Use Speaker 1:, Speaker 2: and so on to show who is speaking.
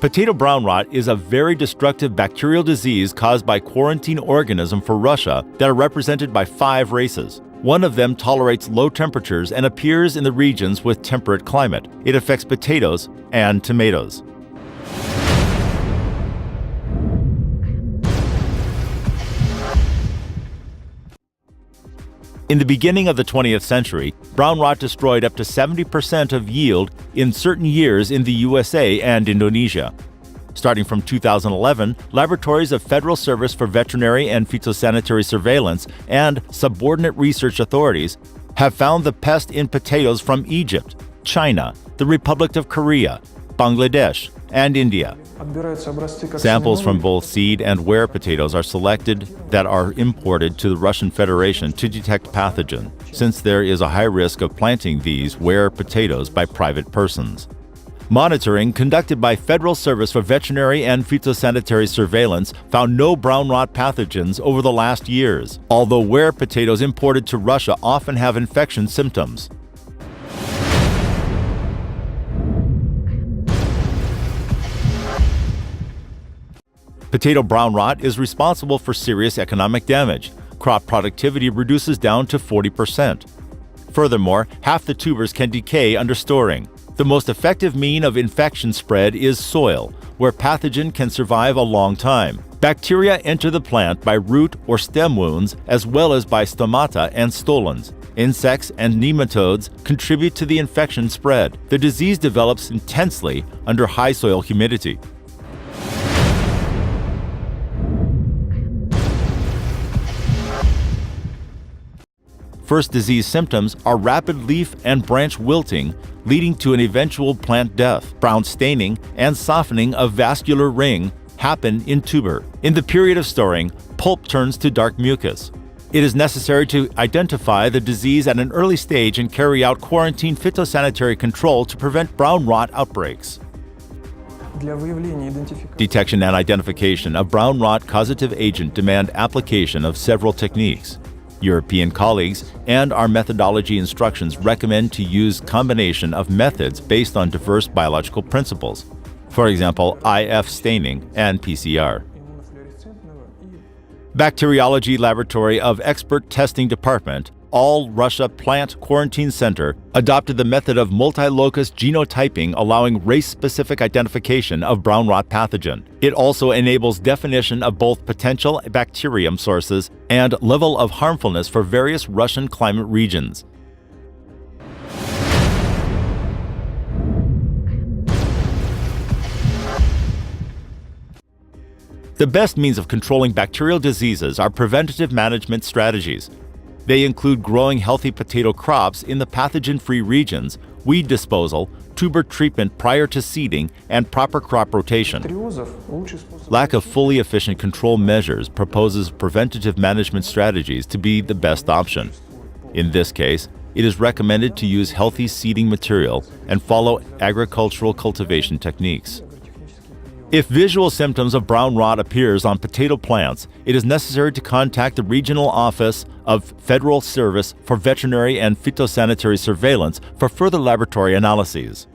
Speaker 1: Potato brown rot is a very destructive bacterial disease caused by quarantine organisms for Russia that are represented by 5 races. One of them tolerates low temperatures and appears in the regions with temperate climate. It affects potatoes and tomatoes. In the beginning of the 20th century, brown rot destroyed up to 70% of yield in certain years in the USA and Indonesia. Starting from 2011, laboratories of Federal Service for Veterinary and Phytosanitary Surveillance and subordinate research authorities have found the pest in potatoes from Egypt, China, the Republic of Korea, Bangladesh, and India. Samples from both seed and ware potatoes are selected that are imported to the Russian Federation to detect pathogen, since there is a high risk of planting these ware potatoes by private persons. Monitoring conducted by Federal Service for Veterinary and Phytosanitary Surveillance found no brown rot pathogens over the last years, although ware potatoes imported to Russia often have infection symptoms. Potato brown rot is responsible for serious economic damage. Crop productivity reduces down to 40%. Furthermore, half the tubers can decay under storing. The most effective mean of infection spread is soil, where pathogen can survive a long time. Bacteria enter the plant by root or stem wounds as well as by stomata and stolons. Insects and nematodes contribute to the infection spread. The disease develops intensely under high soil humidity. First disease symptoms are rapid leaf and branch wilting, leading to an eventual plant death. Brown staining and softening of vascular ring happen in tuber. In the period of storing, pulp turns to dark mucus. It is necessary to identify the disease at an early stage and carry out quarantine phytosanitary control to prevent brown rot outbreaks. Detection and identification of brown rot causative agent demand application of several techniques. European colleagues and our methodology instructions recommend to use combination of methods based on diverse biological principles, for example, IF staining and PCR. Bacteriology Laboratory of Expert Testing Department, All Russia Plant Quarantine Center, adopted the method of multi-locus genotyping, allowing race-specific identification of brown rot pathogen. It also enables definition of both potential bacterium sources and level of harmfulness for various Russian climate regions. The best means of controlling bacterial diseases are preventative management strategies. They include growing healthy potato crops in the pathogen-free regions, weed disposal, tuber treatment prior to seeding, and proper crop rotation. Lack of fully efficient control measures proposes preventative management strategies to be the best option. In this case, it is recommended to use healthy seeding material and follow agricultural cultivation techniques. If visual symptoms of brown rot appears on potato plants, it is necessary to contact the Regional Office of Federal Service for Veterinary and Phytosanitary Surveillance for further laboratory analyses.